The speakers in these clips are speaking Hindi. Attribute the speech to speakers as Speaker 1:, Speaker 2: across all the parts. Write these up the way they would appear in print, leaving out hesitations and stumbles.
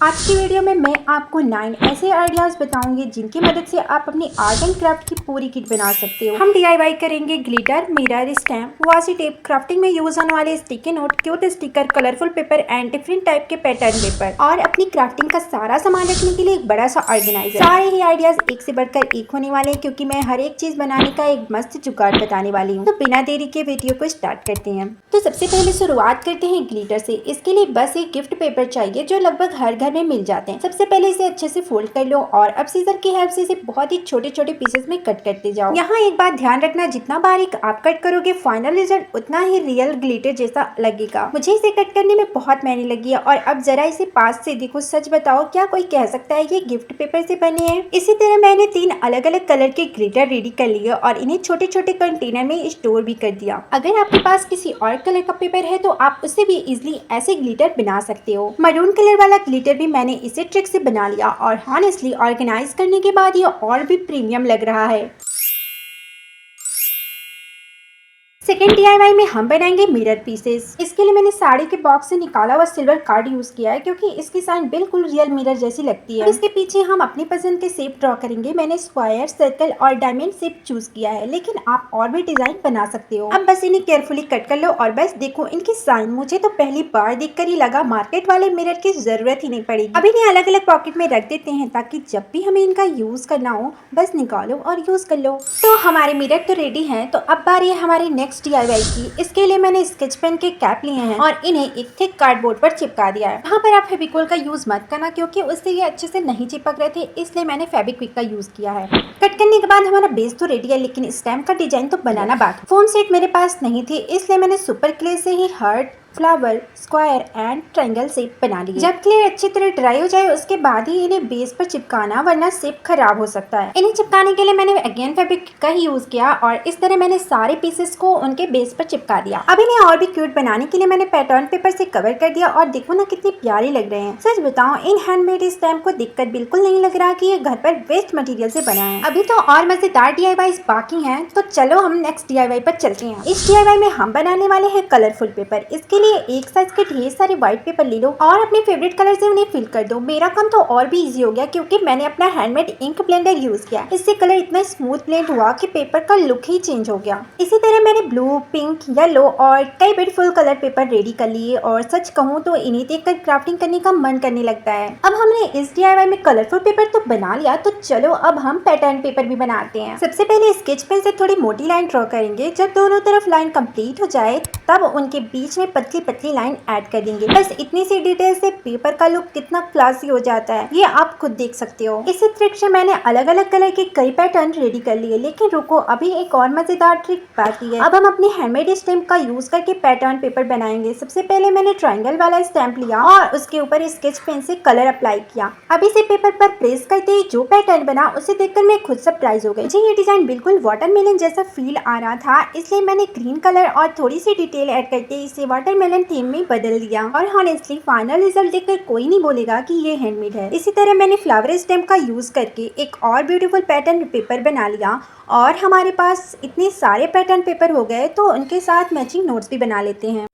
Speaker 1: आज की वीडियो में मैं आपको 9 ऐसे आइडियाज़ बताऊंगी जिनकी मदद से आप अपनी आर्ट एंड क्राफ्ट की पूरी किट बना सकते हो। हम DIY करेंगे glitter, mirror, stamp, Vashi tape, crafting में यूज होने वाले sticky note, cute sticker, colourful paper and different type के पैटर्न पेपर और अपनी क्राफ्टिंग का सारा सामान रखने के लिए एक बड़ा सा ऑर्गेनाइजर। सारे ही आइडियाज एक से बढ़कर एक होने वाले हैं क्योंकि मैं हर एक चीज बनाने का एक मस्त जुगाड़ बताने वाली हूँ। तो बिना देरी के वीडियो को स्टार्ट करते हैं। तो सबसे पहले शुरुआत करते हैं ग्लिटर से। इसके लिए बस एक गिफ्ट पेपर चाहिए जो लगभग हर घर में मिल जाते हैं। सबसे पहले इसे अच्छे से फोल्ड कर लो और अब सीजर की हेल्प से इसे बहुत ही छोटे छोटे पीसेस में कट करते जाओ। यहाँ एक बात ध्यान रखना, जितना बारीक आप कट करोगे फाइनल रिजल्ट उतना ही रियल ग्लिटर जैसा लगेगा। मुझे इसे कट करने में बहुत मेहनत लगी है और अब जरा इसे पास से देखो। सच बताओ, क्या कोई कह सकता है ये गिफ्ट पेपर से बने हैं? इसी तरह मैंने 3 अलग अलग कलर के ग्लिटर रेडी कर लिए और इन्हें छोटे छोटे कंटेनर में स्टोर भी कर दिया। अगर आपके पास किसी और कलर का पेपर है तो आप उससे भी इजिली ऐसे ग्लिटर बना सकते हो। मरून कलर वाला ग्लिटर भी मैंने इसे ट्रिक से बना लिया और हॉनेस्टली ऑर्गेनाइज करने के बाद ये और भी प्रीमियम लग रहा है। सेकेंड DIY में हम बनाएंगे मिरर पीसेस। इसके लिए मैंने साड़ी के बॉक्स से निकाला हुआ सिल्वर कार्ड यूज किया है क्योंकि इसकी साइन बिल्कुल रियल मिरर जैसी लगती है। इसके पीछे हम अपनी पसंद के शेप ड्रॉ करेंगे। मैंने स्क्वायर, सर्कल और डायमंड शेप चूज किया है, लेकिन आप और भी डिजाइन बना सकते हो। अब बस इन्हें केयरफुली कट कर लो और बस देखो इनकी साइन। मुझे तो पहली बार देखकर ही लगा मार्केट वाले मिरर की जरूरत ही नहीं पड़ेगी। अब इन्हें अलग अलग पॉकेट में रख देते हैं ताकि जब भी हमें इनका यूज करना हो बस निकालो और यूज कर लो। तो हमारे मिरर तो रेडी है। तो अब बारी है हमारी नेक्स्ट DIY की। इसके लिए मैंने स्केच पेन के कैप लिए हैं और इन्हें एक थिक कार्डबोर्ड पर चिपका दिया है। यहाँ पर आप फेविकोल का यूज मत करना क्योंकि उससे ये अच्छे से नहीं चिपक रहे थे, इसलिए मैंने फेविक्विक का यूज किया है। कट करने के बाद हमारा बेस तो रेडी है, लेकिन स्टैम्प का डिजाइन तो बनाना बाकी। फोम सेट मेरे पास नहीं थी, इसलिए मैंने सुपर क्ले से ही heart, flower, square and triangle shape बना ली। जब क्ले अच्छी तरह ड्राई हो जाए उसके बाद ही इन्हें बेस पर चिपकाना, वरना शेप खराब हो सकता है। इन्हें चिपकाने के लिए मैंने अगेन फैब्रिक का ही यूज किया और इस तरह मैंने सारे पीसेस को उनके बेस पर चिपका दिया। अब इन्हें और भी क्यूट बनाने के लिए मैंने पैटर्न पेपर से कवर कर दिया और देखो ना कितनी प्यारी लग रहे हैं। सच बताओ, इन हैंडमेड स्टैम्प को देखकर बिल्कुल नहीं लग रहा कि ये घर पर वेस्ट मटेरियल से बना है। अभी तो और मजेदार DIY बाकी हैं, तो चलो हम नेक्स्ट DIY पर चलते हैं। इस DIY में हम बनाने वाले हैं कलरफुल पेपर। इसके लिए एक साइज के ढेर सारे व्हाइट पेपर ले लो और अपने फेवरेट कलर से उन्हें फिल कर दो। मेरा काम तो और भी इजी हो गया क्योंकि मैंने अपना हैंडमेड इंक ब्लेंडर यूज किया। इससे कलर इतना स्मूथ ब्लेंड हुआ कि पेपर का लुक ही चेंज हो गया। इसी तरह मैंने ब्लू, पिंक, येलो और कई ब्यूटीफुल कलर पेपर रेडी कर लिए और सच कहूँ तो इन्हें देखकर क्राफ्टिंग करने का मन करने लगता है। अब हमने इस DIY में कलरफुल पेपर तो बना लिया, तो चलो अब हम पैटर्न पेपर भी बनाते हैं। सबसे पहले स्केच पेन से थोड़ी मोटी लाइन ड्रॉ करेंगे। जब दोनों तरफ लाइन कंप्लीट हो जाए तब उनके बीच में पतली पतली लाइन ऐड कर देंगे। बस इतनी सी डिटेल से पेपर का लुक कितना क्लासी हो जाता है, ये आप खुद देख सकते हो। इसी ट्रिक से मैंने अलग अलग कलर के कई पैटर्न रेडी कर लिए, लेकिन रुको, अभी एक और मजेदार ट्रिक बाकी है। अब हम अपने हैंडमेड स्टैम्प का यूज करके पैटर्न पेपर बनाएंगे। सबसे पहले मैंने ट्रायंगल वाला स्टैम्प लिया और उसके ऊपर स्केच पेन से कलर अप्लाई किया। अब इसे पेपर पर प्रेस करते ही जो पैटर्न बना उसे देखकर मैं खुद सरप्राइज हो गई। मुझे ये डिजाइन बिल्कुल वाटरमेलन जैसा फील आ रहा था, इसलिए मैंने ग्रीन कलर और थोड़ी सी डिटेल ऐड करके इसे वाटरमेलन थीम में बदल दिया और हॉनेस्टली फाइनल रिजल्ट देखकर कोई नहीं बोलेगा कि ये हैंडमेड है। इसी तरह मैंने फ्लावर स्टैम्प का यूज करके एक और ब्यूटीफुल पैटर्न पेपर बना लिया और हमारे पास इतने सारे पैटर्न पेपर हो गए तो उनके साथ मैचिंग नोट्स भी बना लेते हैं।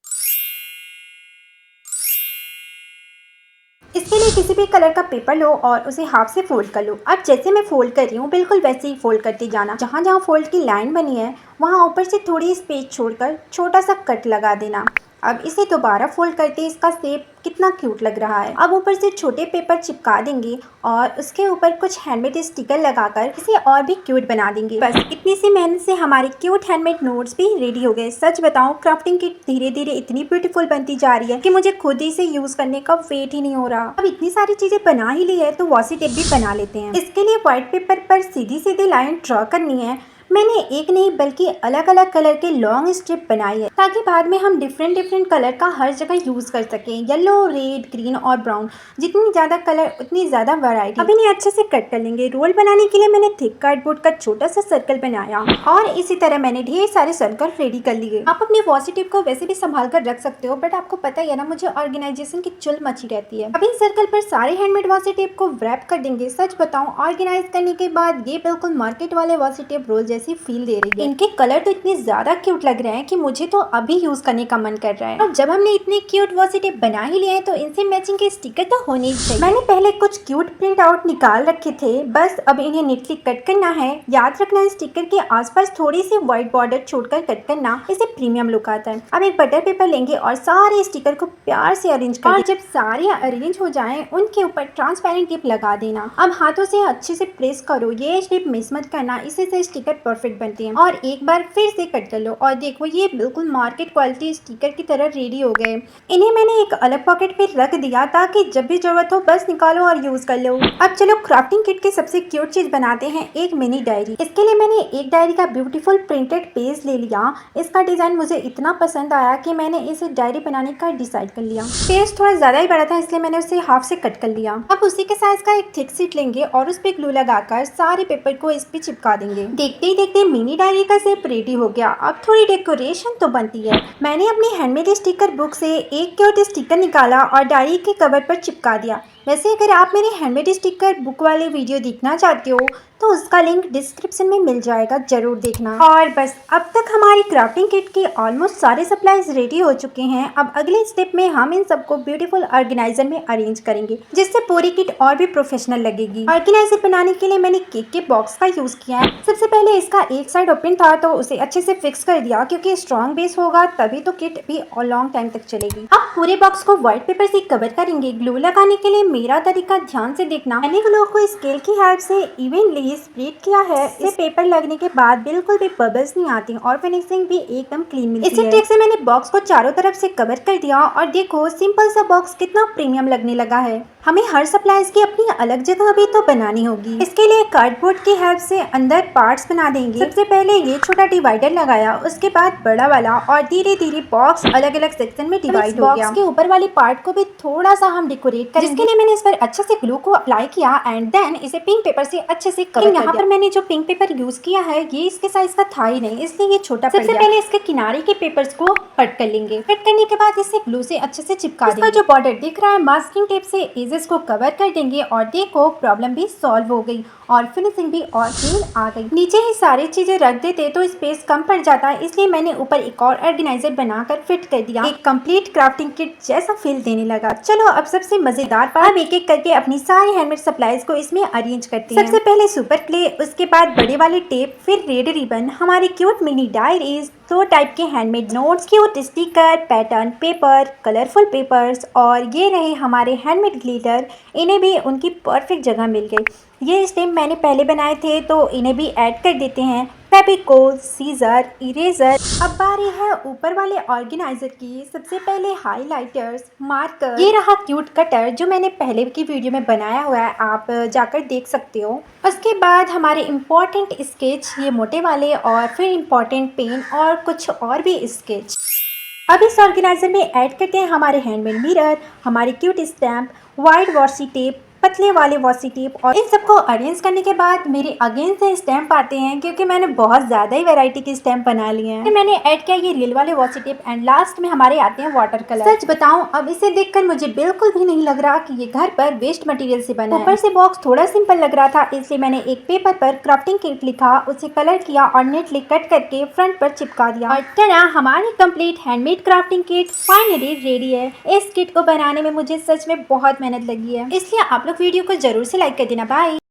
Speaker 1: इसके लिए किसी भी कलर का पेपर लो और उसे हाफ से फोल्ड कर लो। अब जैसे मैं फोल्ड कर रही हूँ बिल्कुल वैसे ही फोल्ड करते जाना। जहाँ जहाँ फोल्ड की लाइन बनी है वहाँ ऊपर से थोड़ी स्पेस छोड़कर छोटा सा कट लगा देना। अब इसे दोबारा फोल्ड करते इसका शेप कितना क्यूट लग रहा है। अब ऊपर से छोटे पेपर चिपका देंगे और उसके ऊपर कुछ हैंडमेड स्टिकर लगाकर इसे और भी क्यूट बना देंगे। बस इतनी सी मेहनत से हमारे क्यूट हैंडमेड नोट्स भी रेडी हो गए। सच बताऊं, क्राफ्टिंग किट धीरे धीरे इतनी ब्यूटीफुल बनती जा रही है कि मुझे खुद ही इसे यूज करने का वेट ही नहीं हो रहा। अब इतनी सारी चीजें बना ही ली है तो वाशी टेप भी बना लेते हैं। इसके लिए व्हाइट पेपर पर सीधी सीधी लाइन ड्रॉ करनी है। मैंने एक नहीं बल्कि अलग अलग कलर के लॉन्ग स्ट्रिप बनाई है ताकि बाद में हम डिफरेंट कलर का हर जगह यूज कर सकें। येलो, रेड, ग्रीन और ब्राउन, जितनी ज्यादा कलर उतनी ज्यादा वैरायटी। अब इन्हें अच्छे से कट कर लेंगे। रोल बनाने के लिए मैंने थिक कार्डबोर्ड का छोटा सा सर्कल बनाया और इसी तरह मैंने ढेर सारे सर्कल रेडी कर लिए। आप अपने वाशी टेप को वैसे भी संभाल कर रख सकते हो, बट आपको पता ही है ना, मुझे ऑर्गेनाइजेशन की चुल मची रहती है। अब इन सर्कल पर सारे हैंडमेड वाशी टेप को रैप कर देंगे। सच बताऊं, ऑर्गेनाइज करने के बाद ये बिल्कुल मार्केट वाले वाशी टेप रोल जैसी फील दे रही है। इनके कलर तो इतने ज्यादा क्यूट लग रहे हैं कि मुझे तो अभी यूज करने का मन कर रहा है। और जब हमने इतने क्यूट वॉसी टेप बना ही लिए हैं तो इनसे मैचिंग के स्टिकर तो होने ही चाहिए। मैंने पहले कुछ क्यूट प्रिंट आउट निकाल रखे थे, बस अब इन्हें नीटली कट करना है। याद रखना स्टिकर के आसपास थोड़ी सी व्हाइट बॉर्डर छोड़कर कट करना, इससे प्रीमियम लुक आता है। अब एक बटर पेपर लेंगे और सारे स्टिकर को प्यार से अरेंज कर, और जब सारे अरेंज हो जाएं उनके ऊपर ट्रांसपेरेंट टेप लगा देना। अब हाथों से अच्छे से प्रेस करो, ये टेप मिस मत करना, इससे से स्टिकर परफेक्ट बनते हैं। और एक बार फिर से कट कर लो और देखो ये बिल्कुल मार्केट क्वालिटी स्टिकर की तरह रेडी हो गए। इन्हें मैंने एक अलग पॉकेट पे रख दिया ताकि जब भी जरूरत हो बस निकालो और यूज कर लो। अब चलो क्राफ्टिंग किट की सबसे क्यूट चीज बनाते हैं, एक मिनी डायरी। इसके लिए मैंने एक डायरी का ब्यूटीफुल प्रिंटेड पेज ले लिया। इसका डिजाइन मुझे इतना पसंद आया कि मैंने इसे डायरी बनाने का डिसाइड कर लिया। पेज थोड़ा ज्यादा ही बड़ा था इसलिए मैंने उसे हाफ से कट कर लिया। अब उसी के साइज का एक थिक शीट लेंगे और उस पे ग्लू लगाकर सारे पेपर को इस पे चिपका देंगे। देखते ही देखते मिनी डायरी का शेप रेडी हो गया। अब थोड़ी डेकोरेशन तो बनती है। मैंने अपनी हैंडमेड स्टिकर बुक से एक क्यूट स्टिकर निकाला और डायरी के कवर पर चिपका दिया। वैसे अगर आप मेरे हैंडमेड स्टिकर बुक वाले वीडियो देखना चाहते हो तो उसका लिंक डिस्क्रिप्शन में मिल जाएगा, जरूर देखना। और बस अब तक हमारी क्राफ्टिंग किट के ऑलमोस्ट सारे सप्लाईज रेडी हो चुके हैं। अब अगले स्टेप में हम इन सबको ब्यूटीफुल ऑर्गेनाइजर में अरेंज करेंगे, जिससे पूरी किट और भी प्रोफेशनल लगेगी। ऑर्गेनाइजर बनाने के लिए मैंने केक के बॉक्स का यूज किया है। सबसे पहले इसका एक साइड ओपन था तो उसे अच्छे से फिक्स कर दिया, क्योंकि स्ट्रॉन्ग बेस होगा तभी तो किट भी लॉन्ग टाइम तक चलेगी। अब पूरे बॉक्स को व्हाइट पेपर से कवर करेंगे। ग्लू लगाने के लिए मेरा तरीका ध्यान से देखना, मैंने ग्लू को स्केल की हेल्प से इवनली स्प्रेड किया है। इसे पेपर लगने के बाद बिल्कुल भी बबल्स नहीं आती और फिनिशिंग भी एकदम क्लीन मिलती है। इसी ट्रिक से मैंने बॉक्स को चारों तरफ से कवर कर दिया और देखो सिंपल सा बॉक्स कितना प्रीमियम लगने लगा है। हमें हर सप्लाईज की अपनी अलग जगह भी तो बनानी होगी। इसके लिए कार्डबोर्ड की हेल्प से अंदर पार्ट्स बना देंगे। सबसे पहले ये छोटा डिवाइडर लगाया, उसके बाद बड़ा वाला, और धीरे धीरे बॉक्स अलग अलग सेक्शन में डिवाइड हो गया। बॉक्स के ऊपर वाले पार्ट को भी थोड़ा सा हम डेकोरेट करेंगे, जिसके लिए मैंने इस पर अच्छे से ग्लू को अप्लाई किया एंड देन इसे पिंक पेपर से अच्छे से कवर कर दिया। यहाँ पर मैंने जो पिंक पेपर यूज किया है ये इसके साइज का था ही नहीं, इसलिए ये छोटा पड़ गया। सबसे पहले इसके किनारे के पेपर्स को कट कर लेंगे। कट करने के बाद इसे ग्लू से अच्छे से चिपका देंगे। जो बॉर्डर दिख रहा है मास्किंग टेप से एजेस को कवर कर देंगे और देखो प्रॉब्लम भी सॉल्व हो गई और फिनिशिंग भी और क्लीन आ गई। नीचे ही सारी चीजें रख देते तो स्पेस कम पड़ जाता है, इसलिए मैंने ऊपर एक और ऑर्गेनाइजर बनाकर फिट कर दिया। एक कंप्लीट क्राफ्टिंग किट जैसा फील देने लगा। चलो अब सबसे मजेदार पार्ट, अब एक एक करके अपनी सारी हैंडमेड सप्लाईज को इसमें अरेंज करते हैं। सबसे पहले सुपर क्ले, उसके बाद बड़े वाले टेप, फिर रेड रिबन, हमारी क्यूट मिनी डायरीज, 2 टाइप के handmade notes, cute sticker, pattern paper, colourful papers, और ये रहे हमारे हैंडमेड ग्लिटर। इन्हें भी उनकी परफेक्ट जगह मिल गई। ये स्टेम मैंने पहले बनाए थे तो इन्हें भी ऐड कर देते हैं। Fevicol, scissor, eraser. अब बारी है ऊपर वाले ऑर्गेनाइजर की। सबसे पहले हाइलाइटर्स, मार्कर, ये रहा क्यूट कटर जो मैंने पहले की वीडियो में बनाया हुआ है, आप जाकर देख सकते हो। उसके बाद हमारे इम्पोर्टेंट स्केच, ये मोटे वाले, और फिर इम्पोर्टेंट पेन और कुछ और भी स्केच। अब इस ऑर्गेनाइजर में ऐड करते हैं हमारे हैंडमेड मिरर, हमारी cute stamp, white washi tape, पतले वाले वॉशी टेप, और इन सबको अरेंज करने के बाद मेरे अगेन से स्टैम्प आते हैं, क्योंकि मैंने बहुत ज़्यादा ही वैरायटी के स्टैम्प बना लिए हैं। फिर मैंने ऐड किया ये रियल वाले वॉशी टेप एंड लास्ट में हमारे आते हैं वाटर कलर। सच बताऊं अब इसे देखकर मुझे बिल्कुल भी नहीं लग रहा कि ये घर पर वेस्ट मटेरियल से बना है। ऊपर से बॉक्स थोड़ा सिंपल लग रहा था, इसलिए मैंने एक पेपर पर क्राफ्टिंग किट लिखा, उसे कलर किया और नेटली कट करके फ्रंट पर चिपका दिया। और तना हमारी complete handmade crafting kit finally ready है। इस किट को बनाने में मुझे सच में बहुत मेहनत लगी है, इसलिए आप लोग वीडियो को जरूर से लाइक कर देना। बाय।